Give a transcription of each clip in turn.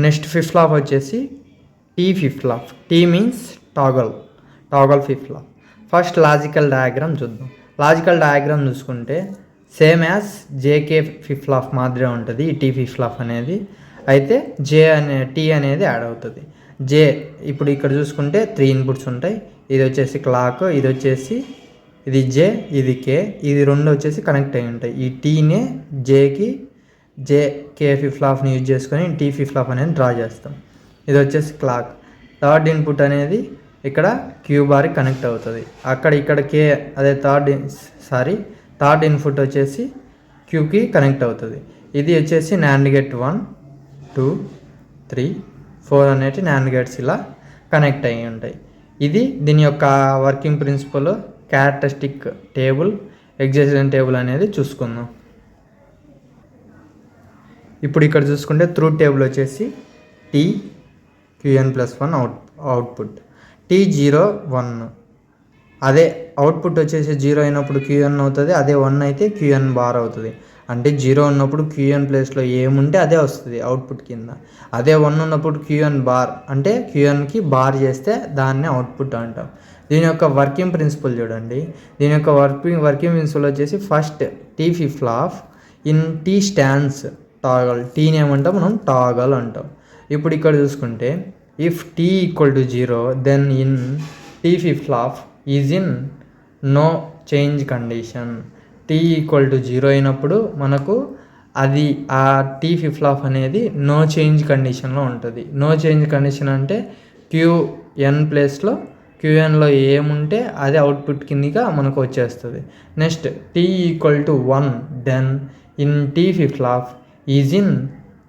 Next fifth flop వచ్చేసి tea ఫిఫ్త్ flop. Tea means toggle fifth flop. First logical diagram చూద్దాం. Logical diagram చూసుకుంటే same as JK fifth flop మాదిరే ఉంటుంది ఈ టీ ఫిఫ్త్ ఫ్లాప్ అనేది. అయితే టీ అనేది యాడ్ అవుతుంది. జే ఇప్పుడు ఇక్కడ చూసుకుంటే 3 ఇన్పుట్స్ ఉంటాయి. ఇది వచ్చేసి క్లాక్, ఇది జే, ఇది కే, ఇది 2 వచ్చేసి కనెక్ట్ అయి ఉంటాయి. ఈ టీనే కే ఫిఫ్త్ ఫ్లాప్ని యూజ్ చేసుకొని టీ ఫిఫ్త్ ఫ్లాప్ అనేది డ్రా చేస్తాం. ఇది వచ్చేసి క్లాక్. థర్డ్ ఇన్పుట్ అనేది ఇక్కడ క్యూ బార్కి కనెక్ట్ అవుతుంది. ఇక్కడ కే అదే థర్డ్ ఇన్పుట్ వచ్చేసి క్యూకి కనెక్ట్ అవుతుంది. ఇది వచ్చేసి నాండ్ గేట్ 1, 2, 3, 4 అనేవి నాండ్ గేట్స్ ఇలా కనెక్ట్ అయ్యి ఉంటాయి. ఇది దీని యొక్క working principal, characteristic table, existence table అనేది చూసుకుందాం. ఇప్పుడు ఇక్కడ చూసుకుంటే ట్రూత్ టేబుల్ వచ్చేసి టీ QN+1 అవుట్పుట్, T0 1. అదే అవుట్పుట్ వచ్చేసి 0 అయినప్పుడు QN అవుతుంది, అదే 1 అయితే QN బార్ అవుతుంది. అంటే 0 ఉన్నప్పుడు QN ప్లేస్లో ఏముంటే అదే వస్తుంది అవుట్పుట్ కింద. అదే 1 ఉన్నప్పుడు QN బార్ అంటే QNకి బార్ చేస్తే దాన్నే అవుట్పుట్ అంటాం. దీని యొక్క వర్కింగ్ ప్రిన్సిపల్ చూడండి. దీని యొక్క వర్కింగ్ ప్రిన్సిపల్ వచ్చేసి ఫస్ట్ టీ ఫిఫ్త్ flop in T stands toggle. టీని ఏమంటాం మనం టాగల్ అంటాం. ఇప్పుడు ఇక్కడ చూసుకుంటే if T equal to 0 then in T ఫిఫ్త్ flop is in no change condition. T equal to 0 అయినప్పుడు మనకు అది ఆ టీ ఫిఫ్త్ ఫ్లాప్ అనేది నో చేంజ్ కండిషన్లో ఉంటుంది. నో చేంజ్ కండిషన్ అంటే QN ప్లేస్లో QNలో ఏముంటే అది అవుట్పుట్ కిందిగా మనకు వచ్చేస్తుంది. Next T equal to 1 then in T ఫిఫ్త్ flop is in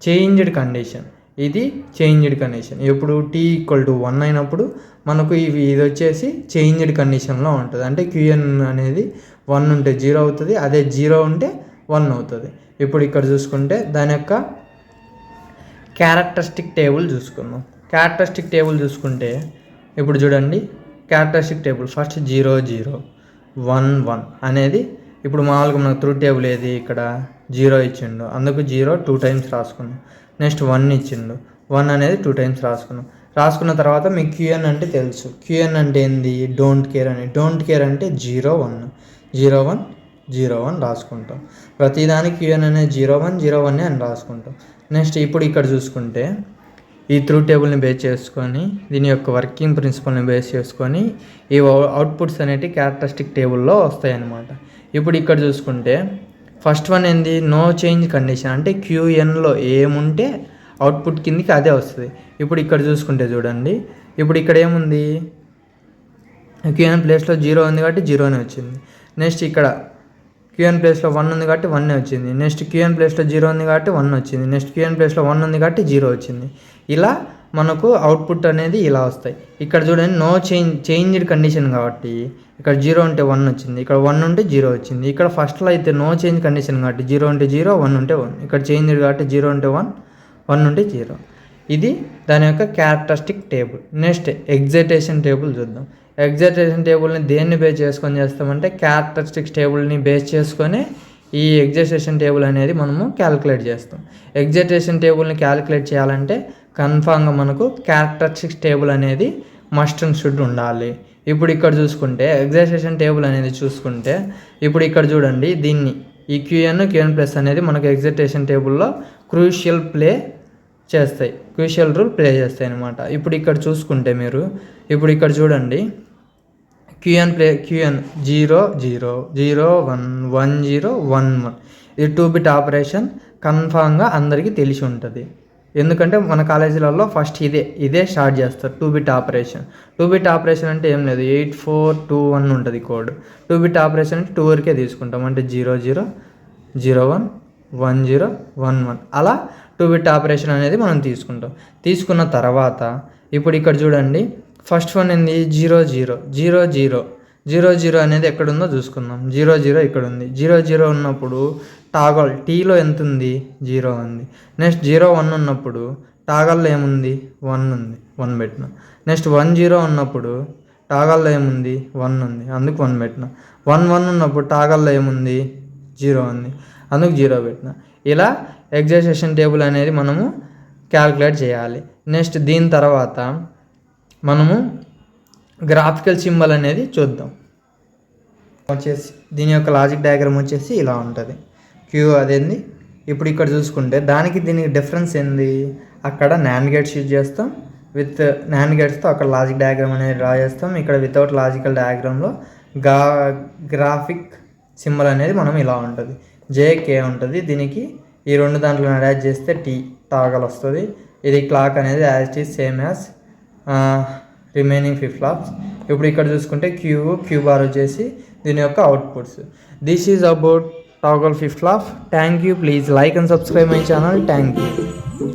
changed condition. ఇది చేంజ్డ్ కండిషన్. ఇప్పుడు టీ ఈక్వల్ టు 1 అయినప్పుడు మనకు ఇది వచ్చేసి చేంజ్డ్ కండిషన్లో ఉంటుంది. అంటే QN అనేది 1 ఉంటే 0 అవుతుంది, అదే 0 ఉంటే 1 అవుతుంది. ఇప్పుడు ఇక్కడ చూసుకుంటే దాని యొక్క క్యారెక్టరిస్టిక్ టేబుల్ చూసుకుందాం. క్యారెక్టరిస్టిక్ టేబుల్ చూసుకుంటే ఇప్పుడు చూడండి, క్యారెక్టరిస్టిక్ టేబుల్ ఫస్ట్ 0 0 1 1 అనేది ఇప్పుడు మామూలుగా మనకు ట్రూత్ టేబుల్ ఏది ఇక్కడ 0 ఇచ్చిండు, అందుకు 0 2 టైమ్స్ రాసుకున్నాం. నెక్స్ట్ 1 ఇచ్చిండు, 1 అనేది 2 టైమ్స్ రాసుకున్న తర్వాత మీకు QN అంటే తెలుసు. QN అంటే ఏంది, డోంట్ కేర్ అని. డోంట్ కేర్ అంటే 0 1 0 1 0 1 రాసుకుంటాం. ప్రతిదానికి QN అనేది 0 1 0 1 అని రాసుకుంటాం. నెక్స్ట్ ఇప్పుడు ఇక్కడ చూసుకుంటే ఈ ట్రూత్ టేబుల్ని బేస్ చేసుకొని దీని యొక్క వర్కింగ్ ప్రిన్సిపల్ని బేస్ చేసుకొని ఈ అవుట్పుట్స్ అనేవి క్యారెక్టరిస్టిక్ టేబుల్లో వస్తాయి అన్నమాట. ఇప్పుడు ఇక్కడ చూసుకుంటే ఫస్ట్ వన్ ఏంది, నో చేంజ్ కండిషన్. అంటే QNలో ఏముంటే అవుట్పుట్ కిందికి అదే వస్తుంది. ఇప్పుడు ఇక్కడ చూసుకుంటే చూడండి, ఇప్పుడు ఇక్కడ ఏముంది, QN ప్లేస్లో 0 ఉంది కాబట్టి 0నే వచ్చింది. నెక్స్ట్ ఇక్కడ QN ప్లేస్లో 1 ఉంది కాబట్టి 1 వచ్చింది. నెక్స్ట్ QN ప్లేస్లో 0 ఉంది కాబట్టి 1 వచ్చింది. నెక్స్ట్ QN ప్లేస్లో 1 ఉంది కాబట్టి 0 వచ్చింది. ఇలా మనకు అవుట్పుట్ అనేది ఇలా వస్తాయి. ఇక్కడ చూడండి, నో చేంజ్డ్ కండిషన్ కాబట్టి ఇక్కడ 0 ఉంటే 1 వచ్చింది, ఇక్కడ 1 ఉంటే 0 వచ్చింది. ఇక్కడ ఫస్ట్లో అయితే నో చేంజ్ కండిషన్ కాబట్టి 0 ఉంటే 0 1 ఉంటే 1. ఇక్కడ చేంజ్డ్ కాబట్టి 0 ఉంటే 1 1 ఉంటే 0. ఇది దాని యొక్క characteristic table. Next excitation table చూద్దాం. ఎగ్జైటేషన్ టేబుల్ని దేన్ని బేస్ చేసుకొని చేస్తామంటే క్యారెక్టరిస్టిక్స్ టేబుల్ని బేస్ చేసుకొని ఈ ఎగ్జైటేషన్ టేబుల్ అనేది మనము క్యాలిక్యులేట్ చేస్తాం. ఎగ్జైటేషన్ టేబుల్ని క్యాలిక్యులేట్ చేయాలంటే కన్ఫామ్గా మనకు క్యారెక్టరిస్టిక్స్ టేబుల్ అనేది మస్ట్ అండ్ షుడ్ ఉండాలి. ఇప్పుడు ఇక్కడ చూసుకుంటే ఎగ్జైటేషన్ టేబుల్ అనేది చూసుకుంటే ఇప్పుడు ఇక్కడ చూడండి, దీన్ని ఈ QN+ అనేది మనకు ఎగ్జైటేషన్ టేబుల్లో క్రూషియల్ రూల్ ప్లే చేస్తాయి అన్నమాట. ఇప్పుడు ఇక్కడ చూసుకుంటే మీరు ఇప్పుడు ఇక్కడ చూడండి, QN 0 0 0 1 1 0 1 1. ఇది 2-bit ఆపరేషన్ కన్ఫామ్గా అందరికీ తెలిసి ఉంటుంది. ఎందుకంటే మన కాలేజీలలో ఫస్ట్ ఇదే స్టార్ట్ చేస్తారు, 2-bit ఆపరేషన్. 2-bit ఆపరేషన్ అంటే ఏం లేదు, 8421 ఉంటుంది కోడ్. 2-bit ఆపరేషన్ అంటే 2 వరకే తీసుకుంటాం, అంటే 0 0 0 1 1 0 1 1 అలా 2-bit ఆపరేషన్ అనేది మనం తీసుకున్న తర్వాత ఇప్పుడు ఇక్కడ చూడండి, ఫస్ట్ వన్ ఏంది 0 0 0 0 0 0 అనేది ఎక్కడుందో చూసుకుందాం. 0 0 ఇక్కడ ఉంది. 0 0 ఉన్నప్పుడు టాగల్ టీలో ఎంత ఉంది, 0 ఉంది. నెక్స్ట్ 0 1 ఉన్నప్పుడు టాగల్లో ఏముంది, 1 ఉంది, 1 పెట్టిన. నెక్స్ట్ 1 0 ఉన్నప్పుడు టాగల్లో ఏముంది, 1 ఉంది, అందుకు 1 పెట్టిన. 1 1 ఉన్నప్పుడు టాగల్లో ఏముంది, 0 ఉంది, అందుకు 0 పెట్టిన. ఇలా ఎగ్జైటేషన్ టేబుల్ అనేది మనము క్యాల్కులేట్ చేయాలి. నెక్స్ట్ దీని తర్వాత మనము గ్రాఫికల్ సింబల్ అనేది చూద్దాం. వచ్చేసి దీని యొక్క లాజిక్ డయాగ్రామ్ వచ్చేసి ఇలా ఉంటుంది. క్యూ అదేంది ఇప్పుడు ఇక్కడ చూసుకుంటే దానికి దీనికి డిఫరెన్స్ ఏంది, అక్కడ నాండ్ గేట్స్ యూజ్ చేస్తాం, విత్ నాండ్ గేట్స్తో అక్కడ లాజిక్ డయాగ్రామ్ అనేది డ్రా చేస్తాం. ఇక్కడ వితౌట్ లాజికల్ డయాగ్రామ్లో గ్రాఫిక్ సింబల్ అనేది మనం ఇలా ఉంటుంది, జేకే ఉంటుంది. దీనికి ఈ రెండు దాంట్లో అటాచ్ చేస్తే టాగల్ వస్తుంది. ఇది క్లాక్ అనేది as it is same as remaining flip flops. ఇప్పుడు ఇక్కడ చూసుకుంటే క్యూ బార్ వచ్చేసి దీని యొక్క outputs. This is about toggle flip flop. Thank you. Please like and subscribe my channel. Thank you.